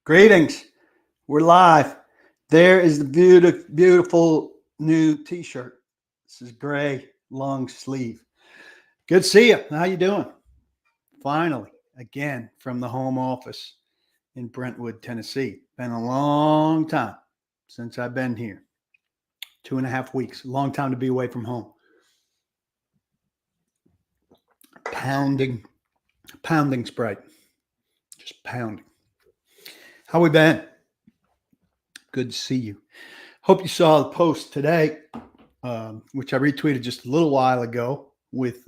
Greetings. We're live. There is the beautiful new T-shirt. This is gray, long sleeve. Good to see you. How you doing? Finally, again from the home office in Brentwood, Tennessee. Been a long time since I've been here. 2.5 weeks. Long time to be away from home. Pounding Sprite. Just pounding. How we been? Good to see you. Hope you saw the post today, which I retweeted just a little while ago with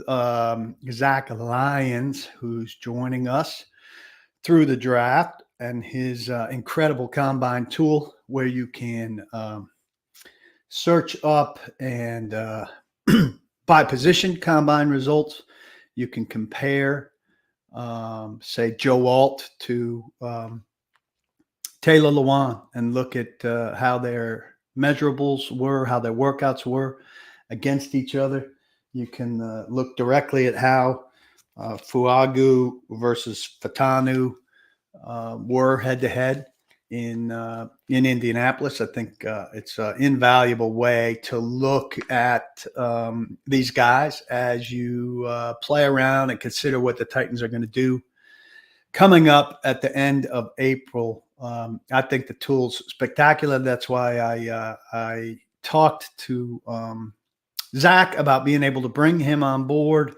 Zach Lyons, who's joining us through the draft, and his incredible combine tool where you can search up and by position combine results. You can compare, say, Joe Alt to Taylor Lewan and look at how their measurables were, how their workouts were against each other. You can look directly at how Fuagu versus Fatanu were head-to-head in Indianapolis. I think it's an invaluable way to look at these guys as you play around and consider what the Titans are going to do coming up at the end of April. I think the tool's spectacular. That's why I talked to Zach about being able to bring him on board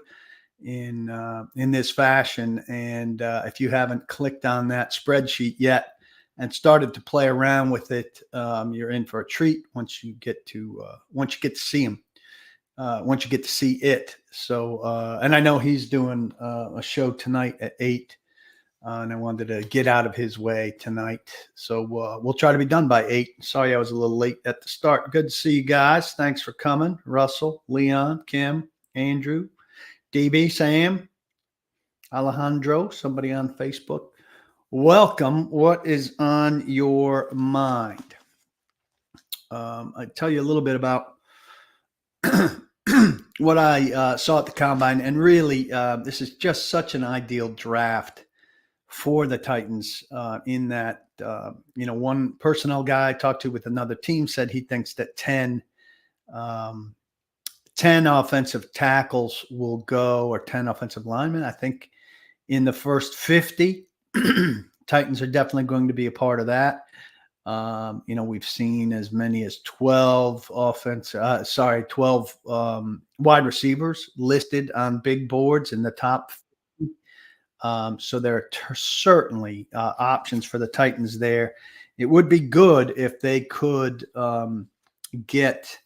in this fashion. And if you haven't clicked on that spreadsheet yet and started to play around with it, you're in for a treat once you get to see him. Once you get to see it. So, and I know he's doing a show tonight at 8. And I wanted to get out of his way tonight. So we'll try to be done by 8. Sorry I was a little late at the start. Good to see you guys. Thanks for coming. Russell, Leon, Kim, Andrew, DB, Sam, Alejandro, somebody on Facebook. Welcome. What is on your mind? I tell you a little bit about what I saw at the Combine. And really, this is just such an ideal draft for the Titans in that, one personnel guy I talked to with another team said he thinks that 10 offensive tackles will go, or 10 offensive linemen. I think in the first 50, Titans are definitely going to be a part of that. We've seen as many as 12 wide receivers listed on big boards in the top. So there are certainly options for the Titans there. It would be good if they could get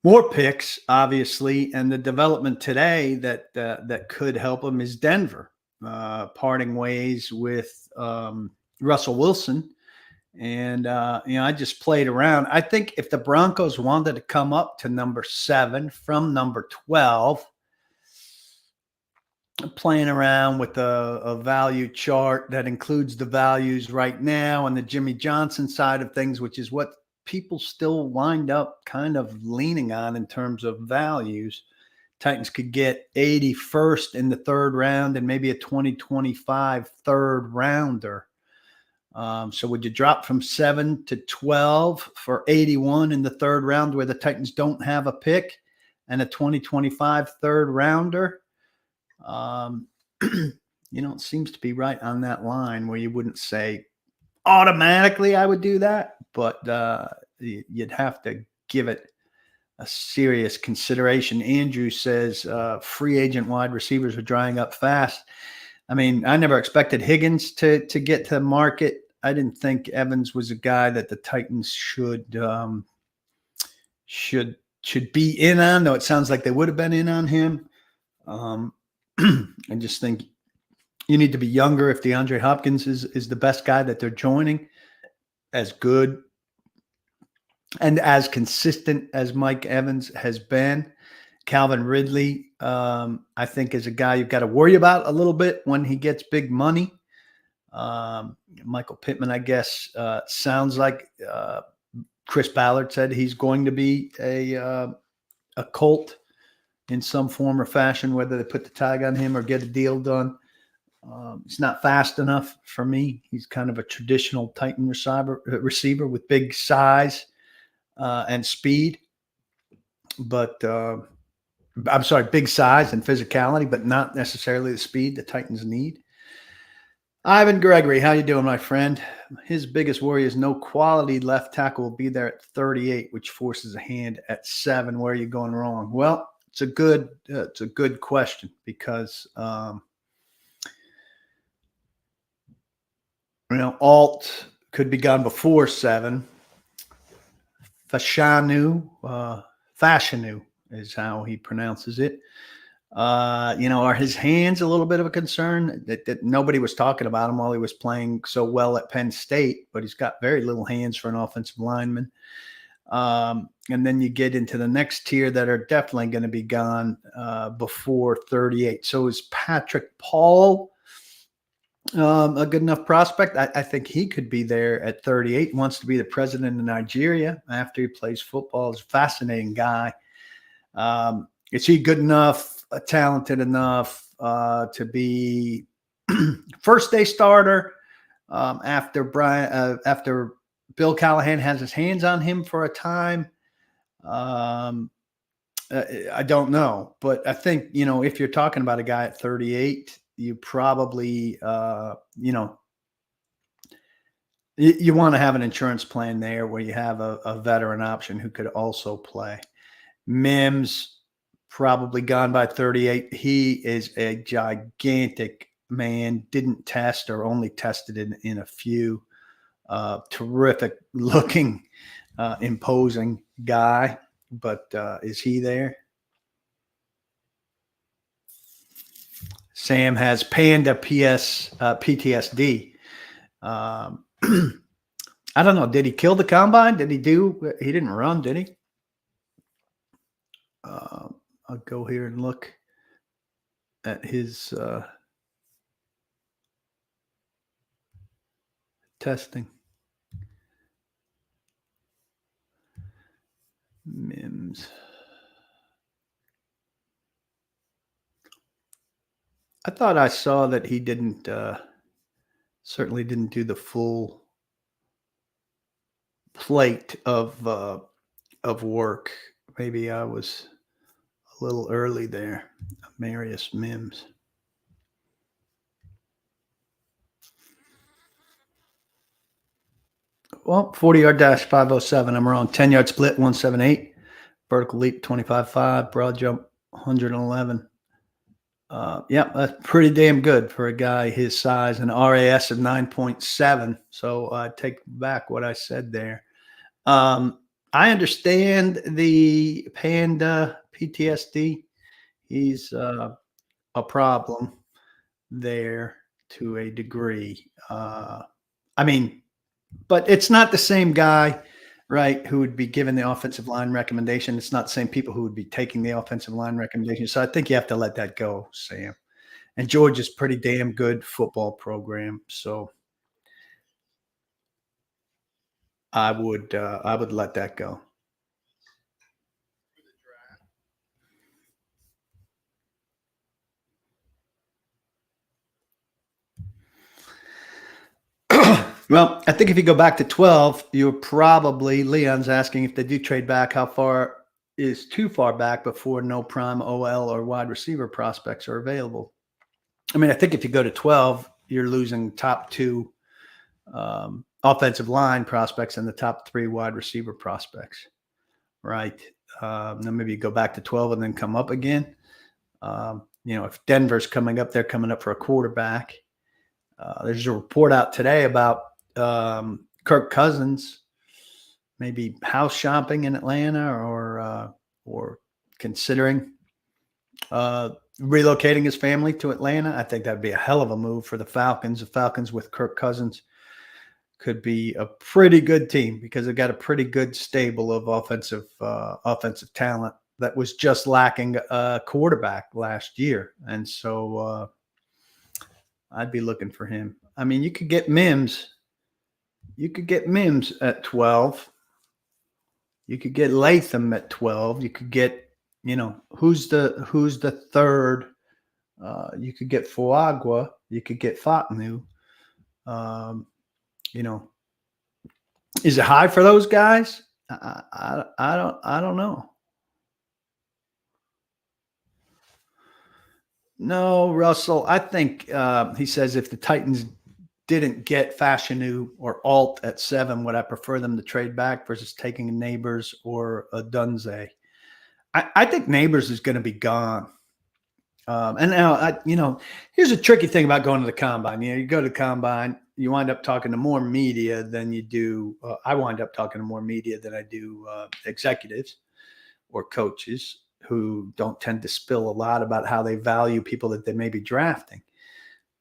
more picks, obviously, and the development today that could help them is Denver parting ways with Russell Wilson. And, I just played around. I think if the Broncos wanted to come up to number 7 from number 12, playing around with a value chart that includes the values right now and the Jimmy Johnson side of things, which is what people still wind up kind of leaning on in terms of values. Titans could get 81st in the third round and maybe a 2025 third rounder. So would you drop from 7 to 12 for 81 in the third round where the Titans don't have a pick and a 2025 third rounder? It seems to be right on that line where you wouldn't say automatically I would do that, but you'd have to give it a serious consideration. Andrew says free agent wide receivers are drying up fast. I mean, I never expected Higgins to get to the market. I didn't think Evans was a guy that the Titans should be in on, though it sounds like they would have been in on him. I just think you need to be younger. If DeAndre Hopkins is the best guy that they're joining, as good and as consistent as Mike Evans has been, Calvin Ridley, I think, is a guy you've got to worry about a little bit when he gets big money. Michael Pittman, I guess, sounds like Chris Ballard said he's going to be a Colt in some form or fashion, whether they put the tag on him or get a deal done. He's not fast enough for me. He's kind of a traditional Titan receiver with big size and speed, but I'm sorry, big size and physicality, but not necessarily the speed the Titans need. Ivan Gregory, how you doing, my friend? His biggest worry is no quality left tackle will be there at 38, which forces a hand at 7. Where are you going wrong? Well, it's a good question because Alt could be gone before 7. Fashanu is how he pronounces it. Are his hands a little bit of a concern? That nobody was talking about him while he was playing so well at Penn State, but he's got very little hands for an offensive lineman. And then you get into the next tier that are definitely going to be gone before 38. So is Patrick Paul a good enough prospect? I think he could be there at 38. Wants to be the president of Nigeria after he plays football. He's a fascinating guy. Is he good enough, talented enough to be first day starter after Bill Callahan has his hands on him for a time? I don't know, but I think if you're talking about a guy at 38, you probably you want to have an insurance plan there where you have a veteran option who could also play. Mims probably gone by 38. He is a gigantic man. Didn't test or only tested in a few. Terrific looking, imposing guy. But is he there? Sam has Panda PTSD. I don't know. Did he kill the combine? He didn't run, did he? I'll go here and look at his testing. Mims. I thought I saw that he certainly didn't do the full plate of work. Maybe I was a little early there. Marius Mims. Well, 40-yard dash, 507. I'm wrong. 10-yard split, 178. Vertical leap, 25.5. Broad jump, 111. That's pretty damn good for a guy his size. An RAS of 9.7. So I take back what I said there. I understand the Panda PTSD. He's a problem there to a degree. But it's not the same guy, right, who would be given the offensive line recommendation. It's not the same people who would be taking the offensive line recommendation. So I think you have to let that go, Sam. And Georgia's pretty damn good football program. So I would let that go. Well, I think if you go back to 12, you're probably, Leon's asking if they do trade back, how far is too far back before no prime OL or wide receiver prospects are available? I mean, I think if you go to 12, you're losing top 2 offensive line prospects and the top 3 wide receiver prospects, right? Then maybe you go back to 12 and then come up again. If Denver's coming up, they're coming up for a quarterback. There's a report out today about Kirk Cousins maybe house shopping in Atlanta or considering relocating his family to Atlanta. I think that'd be a hell of a move for the Falcons. The Falcons with Kirk Cousins could be a pretty good team because they've got a pretty good stable of offensive talent that was just lacking a quarterback last year. And so I'd be looking for him. I mean, you could get Mims. You could get Mims at 12. You could get Latham at 12. You could get, who's the third You could get Fuagua. You could get Fatnu. Um, you know, is it high for those guys? I don't know. No, Russell. I think he says if the Titans didn't get Fashanu or Alt at 7, would I prefer them to trade back versus taking Neighbors or a Dunze? I think Neighbors is going to be gone. And now, here's a tricky thing about going to the combine. You go to the combine, you wind up talking to more media than you do. I wind up talking to more media than I do executives or coaches who don't tend to spill a lot about how they value people that they may be drafting.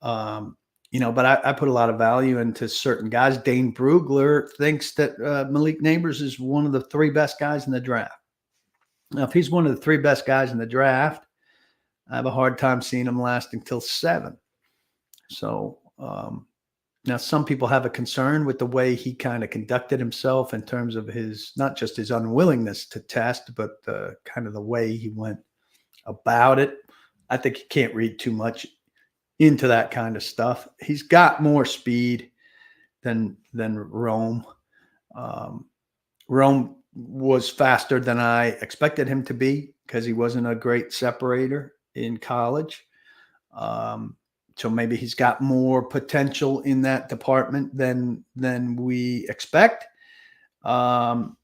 But I put a lot of value into certain guys. Dane Brugler thinks that Malik Neighbors is one of the 3 best guys in the draft. Now, if he's one of the 3 best guys in the draft, I have a hard time seeing him lasting till 7. So now some people have a concern with the way he kind of conducted himself in terms of his, not just his unwillingness to test, but kind of the way he went about it. I think you can't read too much into that kind of stuff. He's got more speed than Rome. Rome was faster than I expected him to be because he wasn't a great separator in college. So maybe he's got more potential in that department than we expect. But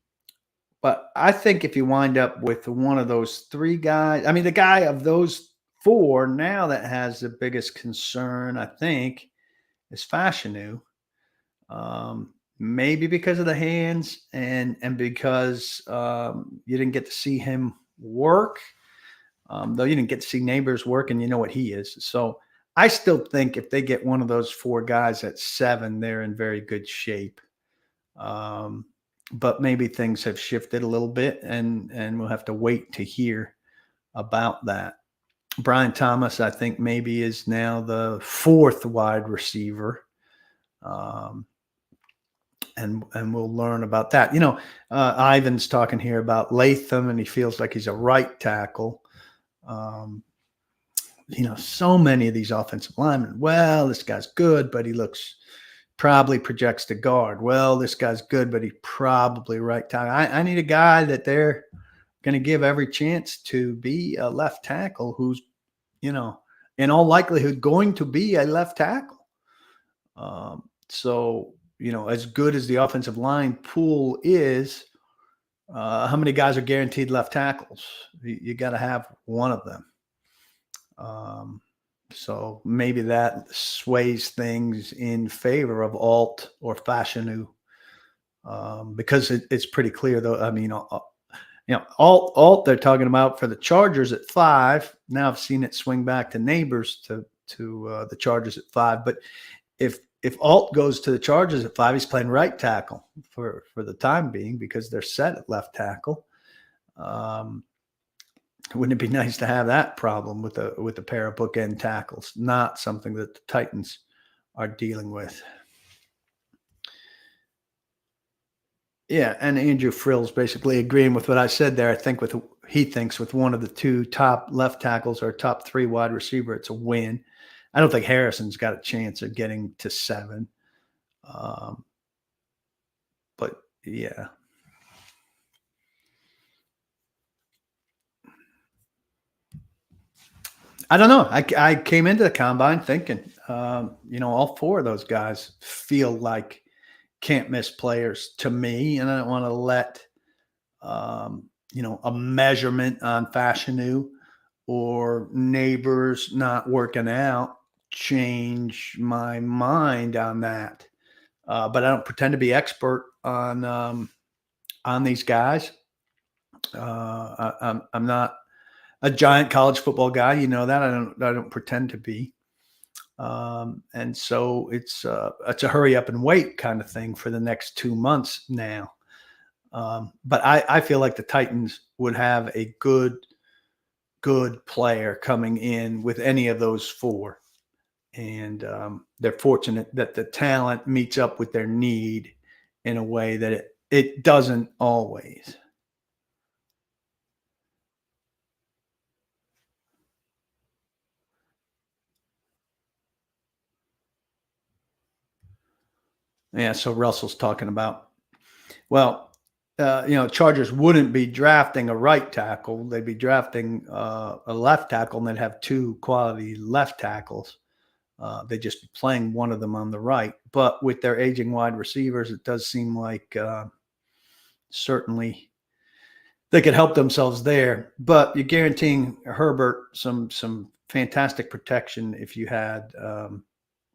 I think if you wind up with one of those 3 guys, I mean, the guy of those 4 now that has the biggest concern, I think, is Fashanu. Maybe because of the hands and because you didn't get to see him work. Though you didn't get to see Neighbors work, and you know what he is. So I still think if they get one of those 4 guys at 7, they're in very good shape. But maybe things have shifted a little bit, and we'll have to wait to hear about that. Brian Thomas, I think, maybe is now the 4th wide receiver. And we'll learn about that. Ivan's talking here about Latham, and he feels like he's a right tackle. So many of these offensive linemen, well, this guy's good, but he probably projects to guard. Well, this guy's good, but he probably right tackle. I need a guy that they're going to give every chance to be a left tackle who's, in all likelihood going to be a left tackle. So, as good as the offensive line pool is, how many guys are guaranteed left tackles? You got to have one of them. So maybe that sways things in favor of Alt or Fashanu, because it's pretty clear, though. I mean, Alt they're talking about for the Chargers at 5. Now I've seen it swing back to Neighbors to the Chargers at 5. But if Alt goes to the Chargers at 5, he's playing right tackle for the time being because they're set at left tackle. Wouldn't it be nice to have that problem with a pair of bookend tackles? Not something that the Titans are dealing with. Yeah, and Andrew Frill's basically agreeing with what I said there. I think he thinks with one of the 2 top left tackles or top 3 wide receiver, it's a win. I don't think Harrison's got a chance of getting to 7. But yeah. I don't know. I came into the combine thinking, all 4 of those guys feel like can't miss players to me, and I don't want to let, a measurement on Fashanu or Neighbors not working out change my mind on that. But I don't pretend to be expert on these guys. I'm not a giant college football guy, that I don't pretend to be. And so it's a hurry up and wait kind of thing for the next 2 months now. But I feel like the Titans would have a good player coming in with any of those 4. And they're fortunate that the talent meets up with their need in a way that it doesn't always. Yeah, so Russell's talking about, well, Chargers wouldn't be drafting a right tackle. They'd be drafting a left tackle, and they'd have two quality left tackles. They'd just be playing one of them on the right. But with their aging wide receivers, it does seem like certainly they could help themselves there. But you're guaranteeing Herbert some fantastic protection if you had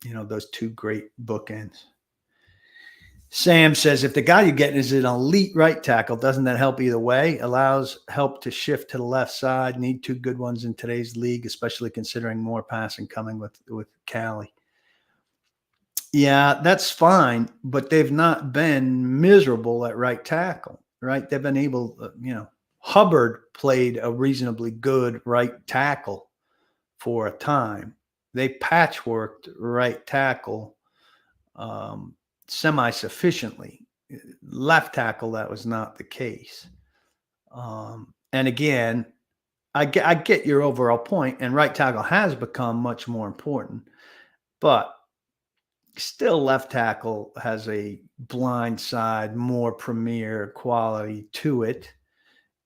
those two great bookends. Sam says, if the guy you're getting is an elite right tackle, doesn't that help either way? Allows help to shift to the left side. Need two good ones in today's league, especially considering more passing coming with Callie. Yeah, that's fine, but they've not been miserable at right tackle, right? They've been able, Hubbard played a reasonably good right tackle for a time. They patchworked right tackle semi-sufficiently. Left tackle, that was not the case. And again, I get your overall point, and right tackle has become much more important, but still left tackle has a blind side, more premier quality to it.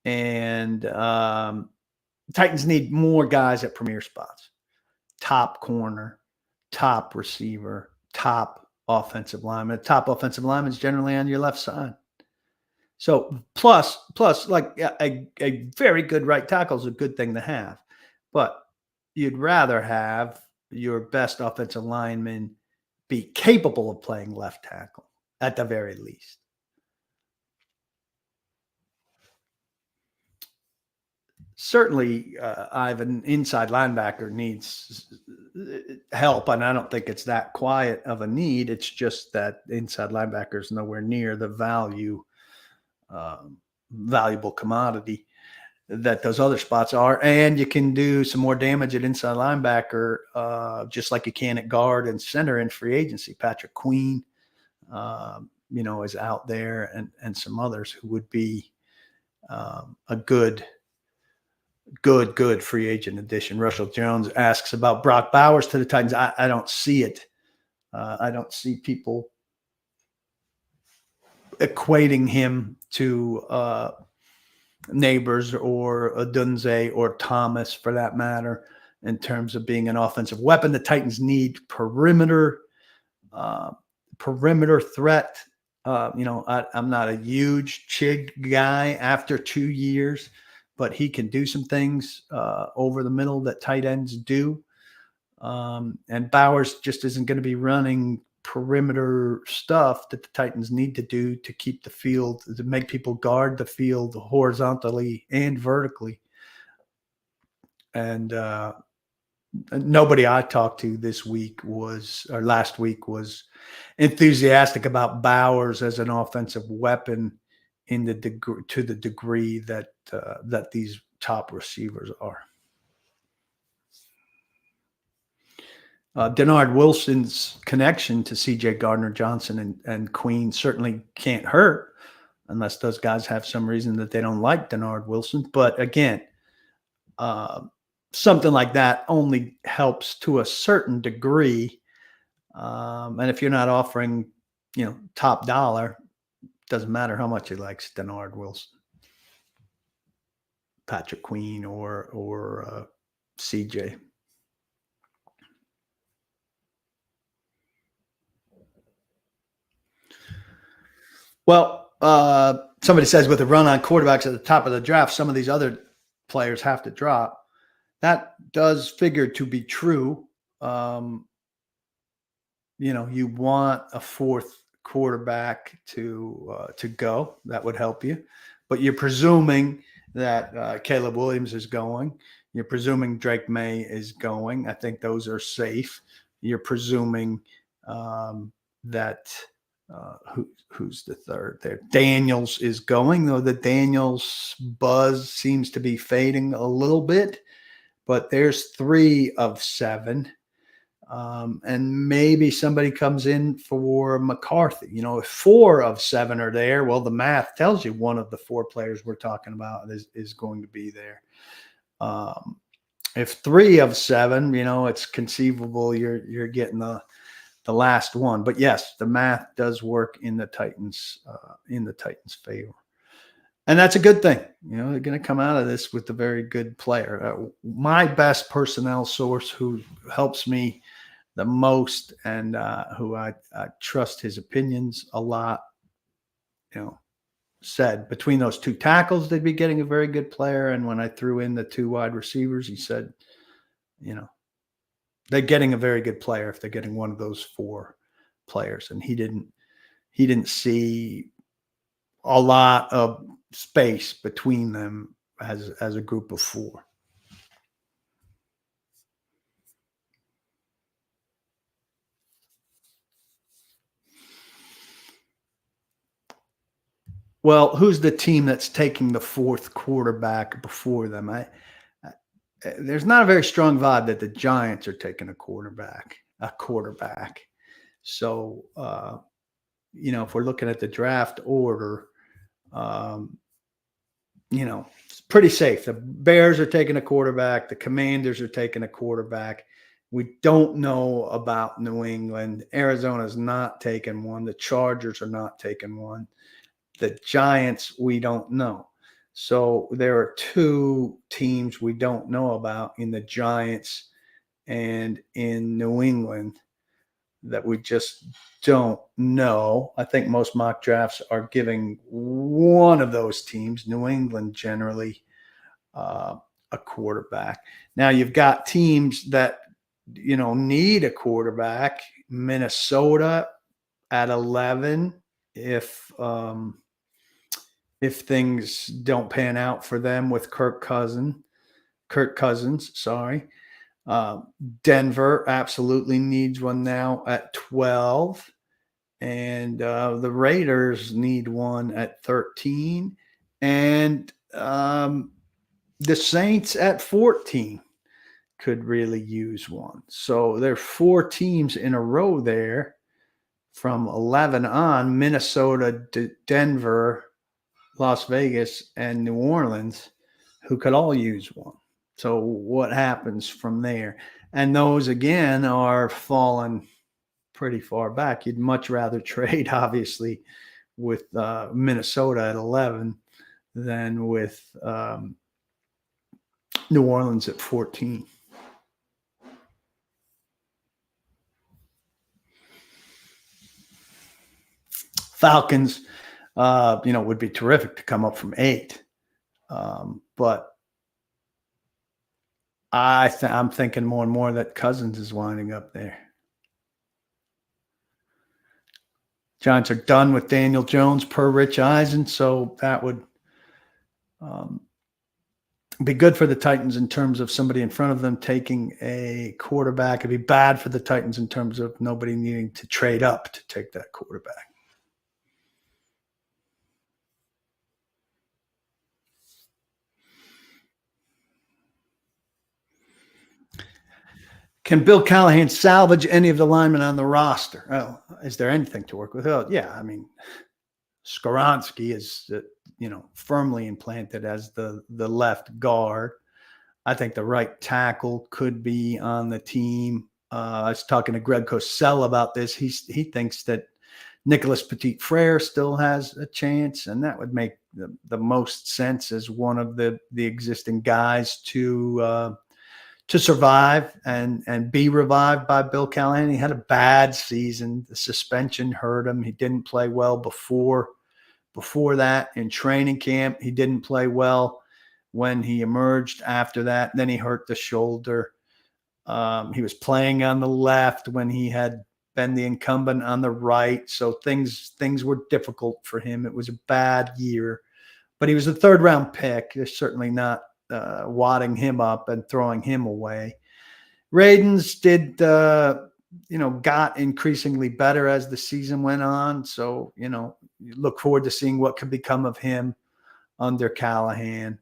And Titans need more guys at premier spots. Top corner, top receiver, top offensive lineman. Top offensive lineman is generally on your left side. So plus, like a very good right tackle is a good thing to have, but you'd rather have your best offensive lineman be capable of playing left tackle at the very least. Certainly, Ivan, inside linebacker needs help, and I don't think it's that quiet of a need. It's just that inside linebacker is nowhere near the valuable commodity that those other spots are, and you can do some more damage at inside linebacker, just like you can at guard and center in free agency. Patrick Queen, is out there, and some others who would be a good free agent addition. Russell Jones asks about Brock Bowers to the Titans. I don't see it. I don't see people equating him to Neighbors or Odunze or Thomas, for that matter, in terms of being an offensive weapon. The Titans need perimeter threat. I'm not a huge Chig guy after 2 years, but he can do some things over the middle that tight ends do. And Bowers just isn't going to be running perimeter stuff that the Titans need to do to keep the field, to make people guard the field horizontally and vertically. And nobody I talked to last week was enthusiastic about Bowers as an offensive weapon to the degree that these top receivers are. Denard Wilson's connection to C.J. Gardner-Johnson and Queen certainly can't hurt unless those guys have some reason that they don't like Denard Wilson. But again, something like that only helps to a certain degree. And if you're not offering, top dollar, doesn't matter how much he likes Denard Wilson, Patrick Queen, or CJ. Well, somebody says with a run on quarterbacks at the top of the draft, some of these other players have to drop. That does figure to be true. You want a fourth quarterback to go. That would help you. But you're presuming that Caleb Williams is going. You're presuming Drake May is going. I think those are safe. You're presuming that who's the third there? Daniels is going, though the Daniels buzz seems to be fading a little bit. But there's 3 of 7. And maybe somebody comes in for McCarthy. If 4 of 7 are there, well, the math tells you one of the 4 players we're talking about is going to be there. If 3 of 7, it's conceivable you're getting the last one. But yes, the math does work in the Titans' favor, and that's a good thing. They're going to come out of this with a very good player. My best personnel source, who helps me the most, and who I trust his opinions a lot, said between those two tackles they'd be getting a very good player, and when I threw in the two wide receivers, he said, you know, they're getting a very good player if they're getting one of those four players, and he didn't see a lot of space between them as a group of four. Well, who's the team that's taking the fourth quarterback before them? There's not a very strong vibe that the Giants are taking a quarterback. So, if we're looking at the draft order, um, it's pretty safe. The Bears are taking a quarterback. The Commanders are taking a quarterback. We don't know about New England. Arizona's not taking one. The Chargers are not taking one. The Giants, we don't know. So there are two teams we don't know about in the Giants and in New England that we just don't know. I think most mock drafts are giving one of those teams, New England generally, a quarterback. Now you've got teams that need a quarterback. Minnesota at 11, if things don't pan out for them with Kirk Cousins, sorry. Denver absolutely needs one now at 12. And the Raiders need one at 13. And the Saints at 14 could really use one. So there are four teams in a row there from 11 on: Minnesota, Denver, Las Vegas, and New Orleans, who could all use one. So what happens from there? And those, again, are falling pretty far back. You'd much rather trade, obviously, with Minnesota at 11 than with New Orleans at 14. Falcons, would be terrific to come up from 8. But I'm thinking more and more that Cousins is winding up there. Giants are done with Daniel Jones per Rich Eisen, so that would be good for the Titans in terms of somebody in front of them taking a quarterback. It'd be bad for the Titans in terms of nobody needing to trade up to take that quarterback. Can Bill Callahan salvage any of the linemen on the roster? Oh, is there anything to work with? Oh, yeah. I mean, Skoronski is, firmly implanted as the left guard. I think the right tackle could be on the team. I was talking to Greg Cosell about this. He thinks that Nicholas Petit-Frere still has a chance, and that would make the most sense as one of the existing guys to survive and be revived by Bill Callahan. He had a bad season. The suspension hurt him. He didn't play well before that in training camp. He didn't play well when he emerged after that. Then he hurt the shoulder. He was playing on the left when he had been the incumbent on the right. So things were difficult for him. It was a bad year, but he was a third-round pick. They're certainly not wadding him up and throwing him away. Radens did, got increasingly better as the season went on. So, you look forward to seeing what could become of him under Callahan.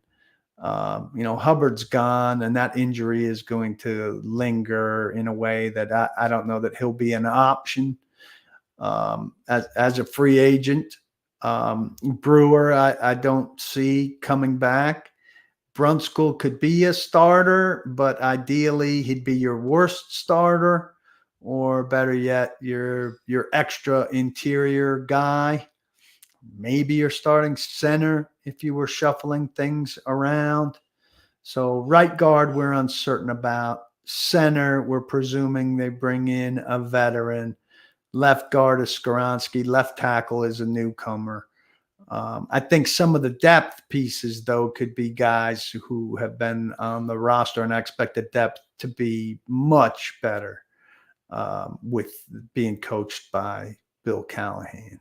Hubbard's gone, and that injury is going to linger in a way that I don't know that he'll be an option as a free agent. Brewer, I don't see coming back. Brunskill could be a starter, but ideally he'd be your worst starter or better yet, your extra interior guy. Maybe your starting center if you were shuffling things around. So right guard, we're uncertain about. Center, we're presuming they bring in a veteran. Left guard is Skoronski. Left tackle is a newcomer. I think some of the depth pieces, though, could be guys who have been on the roster and I expect the depth to be much better with being coached by Bill Callahan.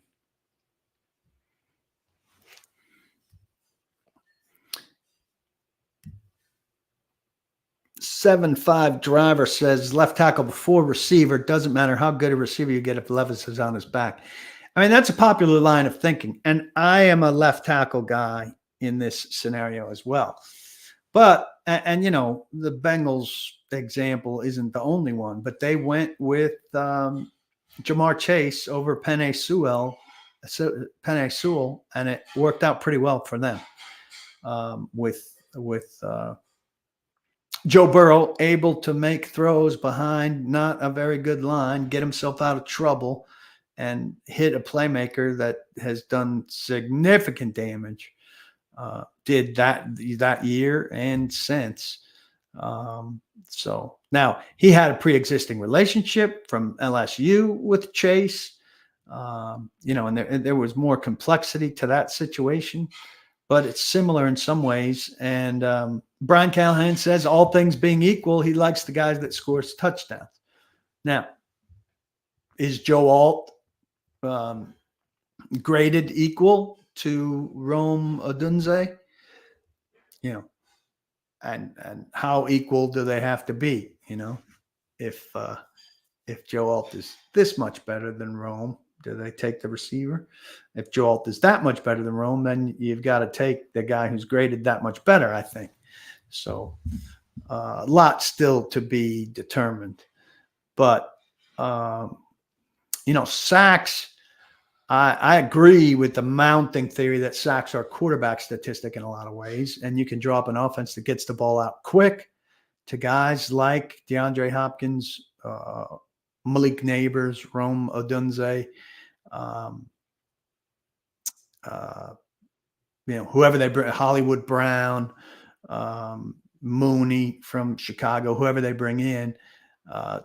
7-5 driver says left tackle before receiver. Doesn't matter how good a receiver you get if Levis is on his back. I mean, that's a popular line of thinking. And I am a left tackle guy in this scenario as well. But, and you know, the Bengals example isn't the only one, but they went with Jamar Chase over Penei Sewell, and it worked out pretty well for them with Joe Burrow able to make throws behind not a very good line, get himself out of trouble, and hit a playmaker that has done significant damage. Did that year and since. So now he had a pre-existing relationship from LSU with Chase, you know, and there was more complexity to that situation, but it's similar in some ways. And Brian Callahan says all things being equal, he likes the guys that scores touchdowns. Now, is Joe Alt graded equal to Rome Odunze? You know, and how equal do they have to be? You know, if Joe Alt is this much better than Rome, do they take the receiver? If Joe Alt is that much better than Rome, then you've got to take the guy who's graded that much better, I think. So a lot still to be determined. But, you know, sacks, I agree with the mounting theory that sacks are quarterback statistic in a lot of ways. And you can draw up an offense that gets the ball out quick to guys like DeAndre Hopkins, Malik Neighbors, Rome Odunze, you know, whoever they bring, Hollywood Brown, Mooney from Chicago, whoever they bring in,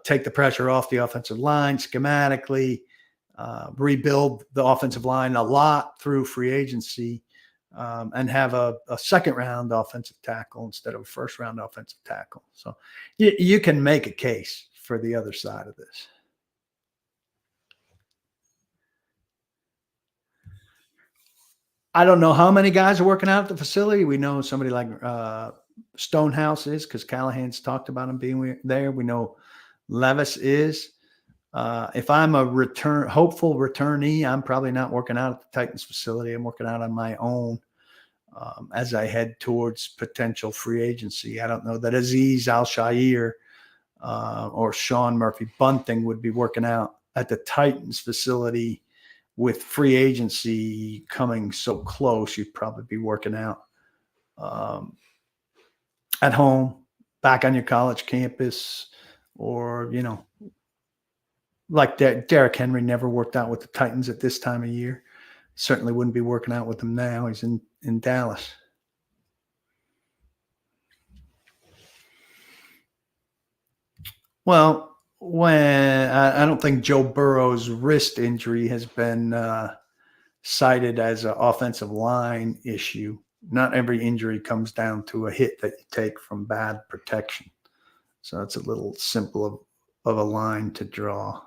take the pressure off the offensive line schematically, rebuild the offensive line a lot through free agency, and have a second-round offensive tackle instead of a first-round offensive tackle. So you can make a case for the other side of this. I don't know how many guys are working out at the facility. We know somebody like Stonehouse is, because Callahan's talked about him being there. We know Levis is. If I'm a hopeful returnee, I'm probably not working out at the Titans facility. I'm working out on my own as I head towards potential free agency. I don't know that Azeez Al-Shaair or Sean Murphy Bunting would be working out at the Titans facility. With free agency coming so close, you'd probably be working out at home, back on your college campus, or, you know, like Derrick Henry never worked out with the Titans at this time of year. Certainly wouldn't be working out with them now. He's in Dallas. Well, when I don't think Joe Burrow's wrist injury has been cited as an offensive line issue. Not every injury comes down to a hit that you take from bad protection. So it's a little simple of a line to draw.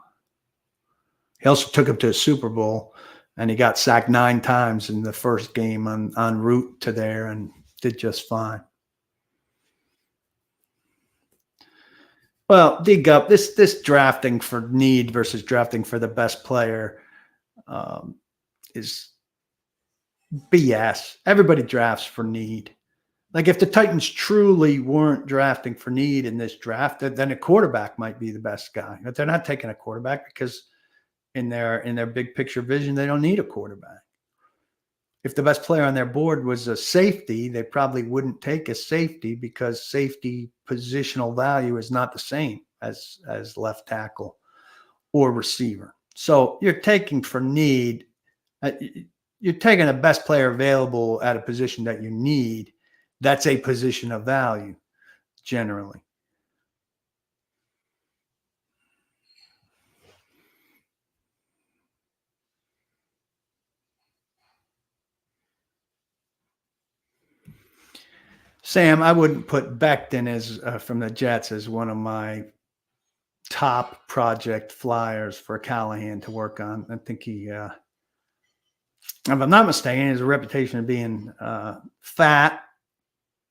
He also took him to a Super Bowl, and he got sacked 9 times in the first game en route to there and did just fine. Well, D-Gup, this drafting for need versus drafting for the best player is BS. Everybody drafts for need. Like if the Titans truly weren't drafting for need in this draft, then a quarterback might be the best guy. But they're not taking a quarterback because in their big picture vision, they don't need a quarterback. If the best player on their board was a safety, they probably wouldn't take a safety because safety positional value is not the same as left tackle or receiver. So you're taking for need. You're taking the best player available at a position that you need. That's a position of value generally. Sam, I wouldn't put Becton as from the Jets as one of my top project flyers for Callahan to work on. I think he, if I'm not mistaken, has a reputation of being fat,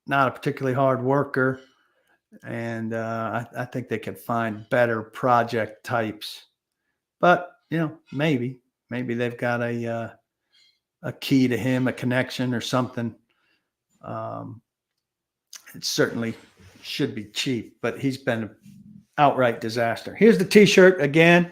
not a particularly hard worker, and I think they could find better project types. But maybe they've got a key to him, a connection or something. It certainly should be cheap, but he's been an outright disaster. Here's the T-shirt again.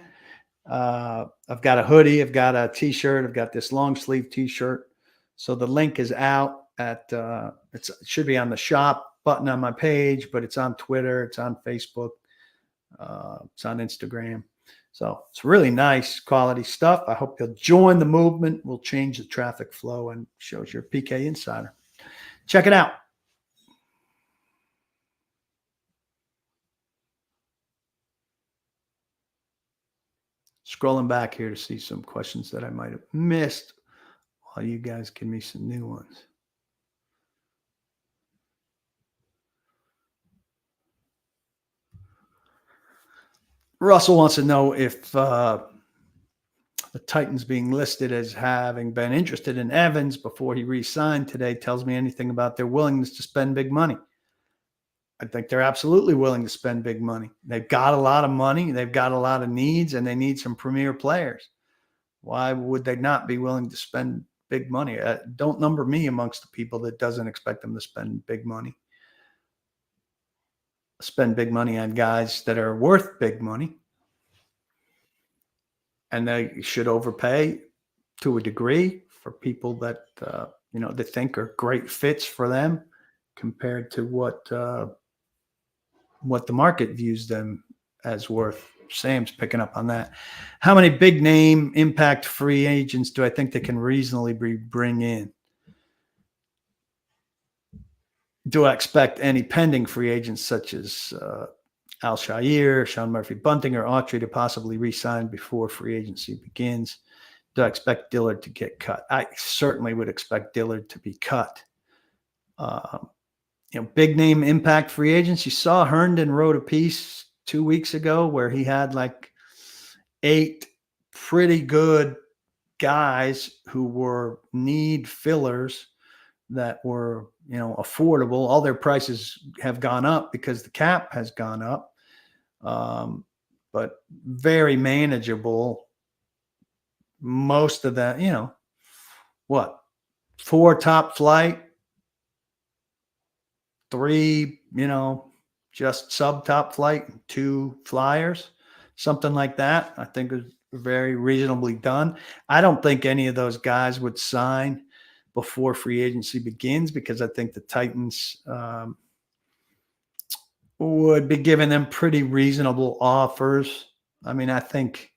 I've got a hoodie, I've got a T-shirt, I've got this long sleeve T-shirt. So the link is out at it should be on the shop button on my page, but it's on Twitter, it's on Facebook, it's on Instagram. So it's really nice quality stuff. I hope you'll join the movement. We'll change the traffic flow and shows your PK Insider. Check it out. Scrolling back here to see some questions that I might have missed while you guys give me some new ones. Russell wants to know if the Titans being listed as having been interested in Evans before he re-signed today tells me anything about their willingness to spend big money. I think they're absolutely willing to spend big money. They've got a lot of money. They've got a lot of needs, and they need some premier players. Why would they not be willing to spend big money? Don't number me amongst the people that doesn't expect them to spend big money. Spend big money on guys that are worth big money. And they should overpay to a degree for people that, they think are great fits for them compared to what the market views them as worth. Sam's picking up on that. How many big name impact free agents do I think they can reasonably bring in? Do I expect any pending free agents such as Al-Shaair, Sean Murphy-Bunting, or Autry to possibly re-sign before free agency begins? Do I expect Dillard to get cut? I certainly would expect Dillard to be cut. Big name impact free agents. You saw Herndon wrote a piece 2 weeks ago where he had like 8 pretty good guys who were need fillers that were, affordable. All their prices have gone up because the cap has gone up, but very manageable. Most of that, 4 top flight, 3, just sub top flight, 2 flyers, something like that. I think is very reasonably done. I don't think any of those guys would sign before free agency begins because I think the Titans would be giving them pretty reasonable offers. I mean, I think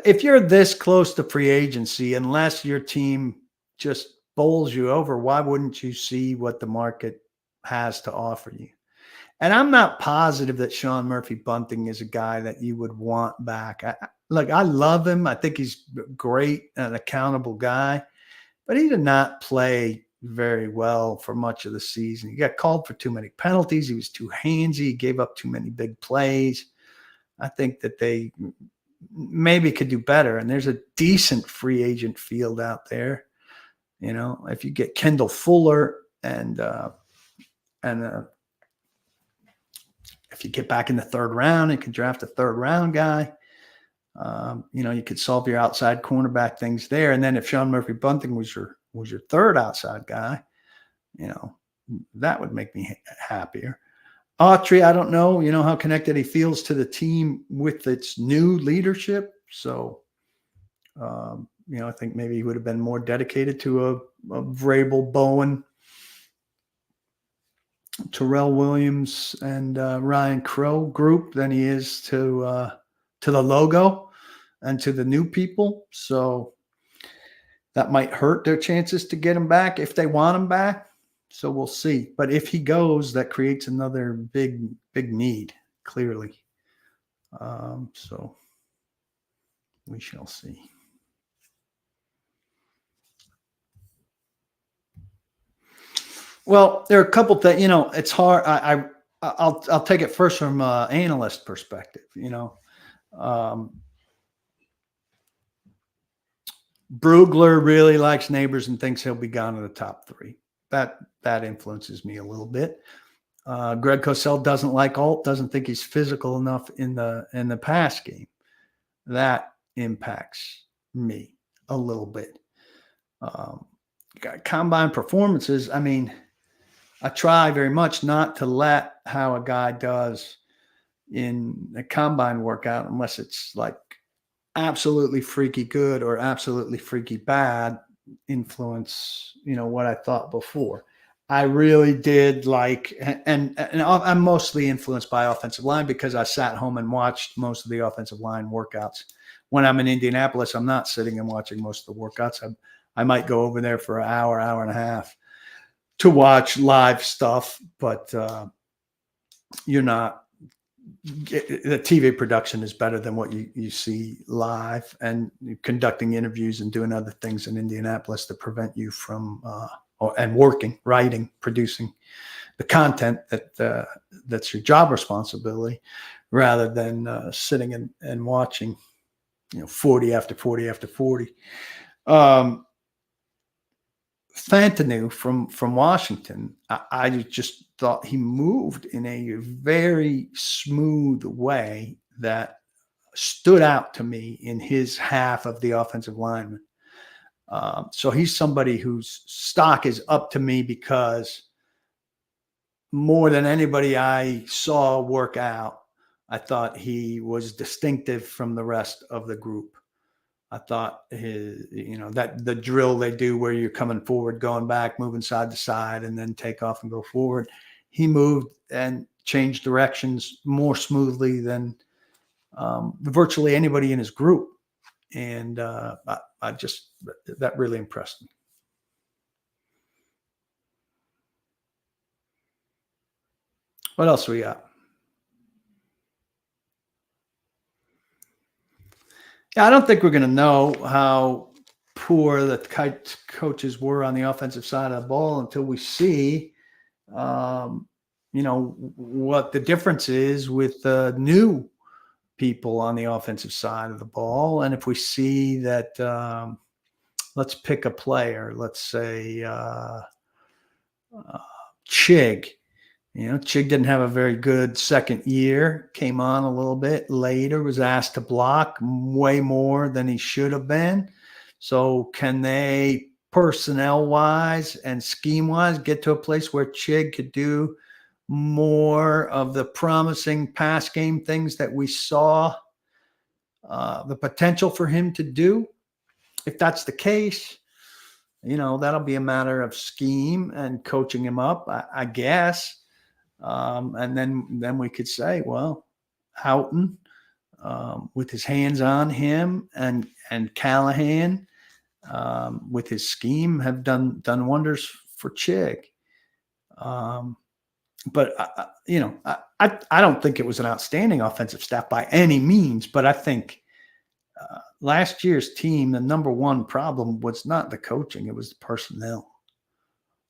if you're this close to free agency, unless your team just bowls you over, why wouldn't you see what the market has to offer you? And I'm not positive that Sean Murphy-Bunting is a guy that you would want back. I love him. I think he's great, an accountable guy, but he did not play very well for much of the season. He got called for too many penalties. He was too handsy. He gave up too many big plays. I think that they maybe could do better. And there's a decent free agent field out there. If you get Kendall Fuller and if you get back in the 3rd round, you can draft a 3rd round guy. You could solve your outside cornerback things there. And then if Sean Murphy-Bunting was your 3rd outside guy, that would make me happier. Autry, I don't know, how connected he feels to the team with its new leadership. So, I think maybe he would have been more dedicated to a Vrabel, Bowen, Terrell Williams, and Ryan Crow group than he is to to the logo and to the new people. So that might hurt their chances to get him back if they want him back. So we'll see. But if he goes, that creates another big need, clearly. So we shall see. Well, there are a couple things. It's hard. I'll take it first from an analyst perspective. Brugler really likes Neighbors and thinks he'll be gone in the top 3. That influences me a little bit. Greg Cosell doesn't like Alt, doesn't think he's physical enough in the pass game. That impacts me a little bit. Combine performances. I mean, I try very much not to let how a guy does in a combine workout, unless it's like absolutely freaky good or absolutely freaky bad, influence, what I thought before. I really did like, and I'm mostly influenced by offensive line because I sat home and watched most of the offensive line workouts. When I'm in Indianapolis, I'm not sitting and watching most of the workouts. I might go over there for an hour and a half to watch live stuff, but you're not. The TV production is better than what you see live, and conducting interviews and doing other things in Indianapolis to prevent you from working, writing, producing the content that's your job responsibility, rather than sitting and watching 40 after 40 after 40. Fantanu from Washington, I just thought he moved in a very smooth way that stood out to me in his half of the offensive lineman. So he's somebody whose stock is up to me because more than anybody I saw work out, I thought he was distinctive from the rest of the group. I thought that the drill they do where you're coming forward, going back, moving side to side, and then take off and go forward. He moved and changed directions more smoothly than virtually anybody in his group. And that really impressed me. What else we got? Yeah, I don't think we're going to know how poor the coaches were on the offensive side of the ball until we see, what the difference is with the new people on the offensive side of the ball. And if we see that, let's pick a player, let's say Chig. Chig didn't have a very good second year, came on a little bit later, was asked to block way more than he should have been. So can they, personnel-wise and scheme-wise, get to a place where Chig could do more of the promising pass game things that we saw the potential for him to do? If that's the case, that'll be a matter of scheme and coaching him up, I guess. And then we could say, well, Houghton, with his hands on him, and Callahan, with his scheme, have done wonders for Chig. But I don't think it was an outstanding offensive staff by any means. But I think last year's team, the number one problem was not the coaching; it was the personnel.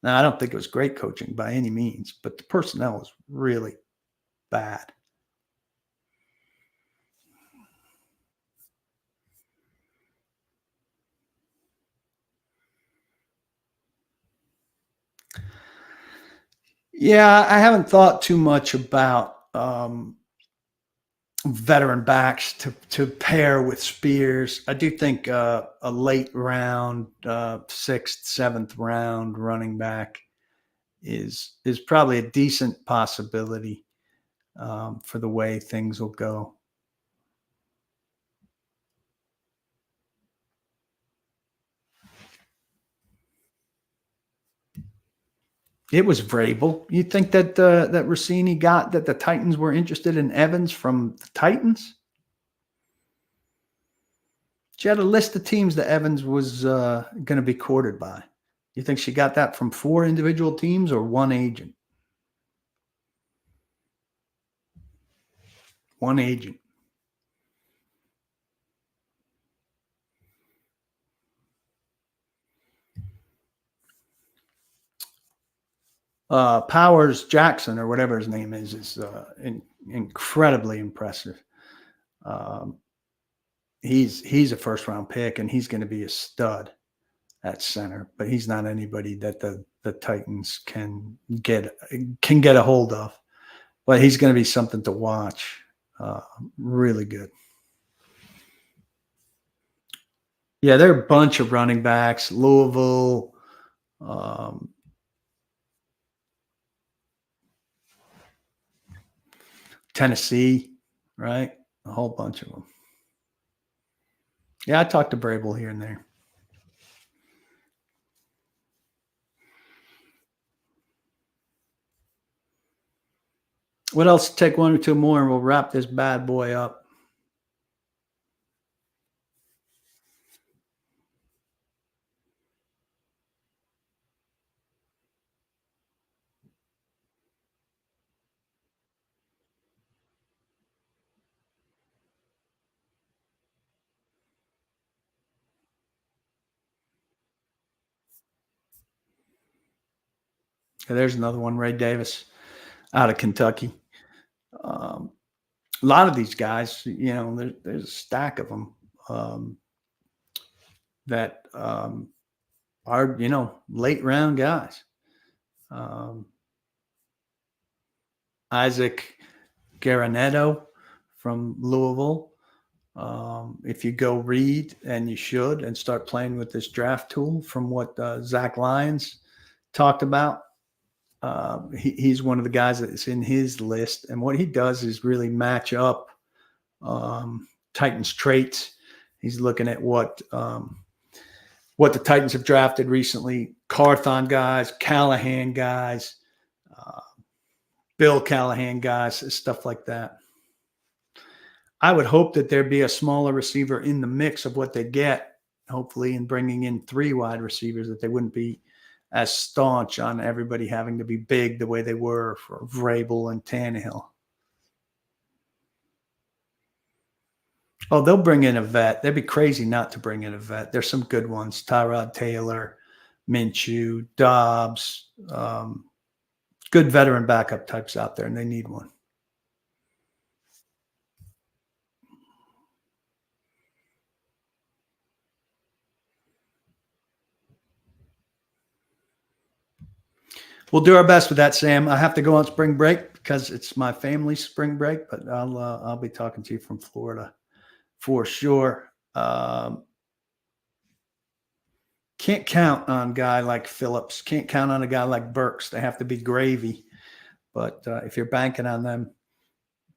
Now, I don't think it was great coaching by any means, but the personnel was really bad. Yeah, I haven't thought too much about veteran backs to pair with Spears. I do think a late round, 6th, 7th round running back is probably a decent possibility for the way things will go. It was Vrabel. You think that that Rossini got that the Titans were interested in Evans from the Titans? She had a list of teams that Evans was going to be courted by. You think she got that from 4 individual teams or one agent? One agent. Powers Jackson, or whatever his name is incredibly impressive. He's a first round pick, and he's going to be a stud at center, but he's not anybody that the Titans can get a hold of. But he's going to be something to watch. Really good. Yeah, there are a bunch of running backs. Louisville, Tennessee, right? A whole bunch of them. Yeah, I talked to Brable here and there. What else? Take 1 or 2 more and we'll wrap this bad boy up. There's another one, Ray Davis out of Kentucky. A lot of these guys, there's a stack of them that are, late round guys. Isaac Garanetto from Louisville. If you go read, and you should, and start playing with this draft tool from what Zach Lyons talked about, he's one of the guys that's in his list. And what he does is really match up Titans traits. He's looking at what the Titans have drafted recently: Carthon guys, Callahan guys, Bill Callahan guys, stuff like that. I would hope that there'd be a smaller receiver in the mix of what they get, hopefully, in bringing in 3 wide receivers, that they wouldn't be as staunch on everybody having to be big the way they were for Vrabel and Tannehill. Oh, they'll bring in a vet. They'd be crazy not to bring in a vet. There's some good ones: Tyrod Taylor, Minshew, Dobbs, good veteran backup types out there, and they need one. We'll do our best with that, Sam. I have to go on spring break because it's my family's spring break, but I'll be talking to you from Florida for sure. Can't count on a guy like Phillips. Can't count on a guy like Burks. They have to be gravy. But if you're banking on them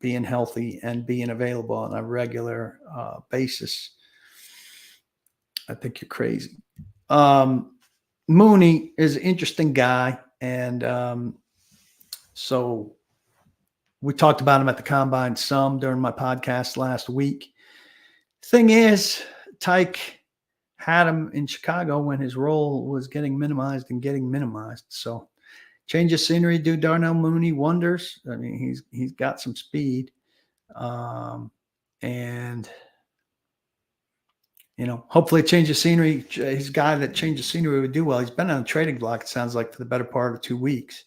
being healthy and being available on a regular basis, I think you're crazy. Mooney is an interesting guy. And so we talked about him at the Combine some during my podcast last week. Thing is, Tyke had him in Chicago when his role was getting minimized. So change of scenery, do Darnell Mooney wonders. I mean, he's got some speed. And hopefully a change of scenery. He's a guy that change of scenery would do well. He's been on a trading block, it sounds like, for the better part of 2 weeks.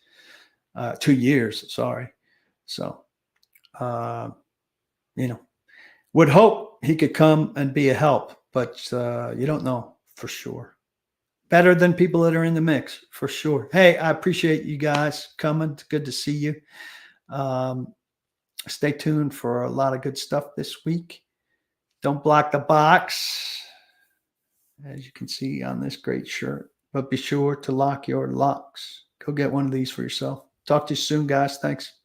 2 years, sorry. So, would hope he could come and be a help, but you don't know for sure. Better than people that are in the mix, for sure. Hey, I appreciate you guys coming. It's good to see you. Stay tuned for a lot of good stuff this week. Don't block the box, as you can see on this great shirt. But be sure to lock your locks. Go get one of these for yourself. Talk to you soon, guys. Thanks.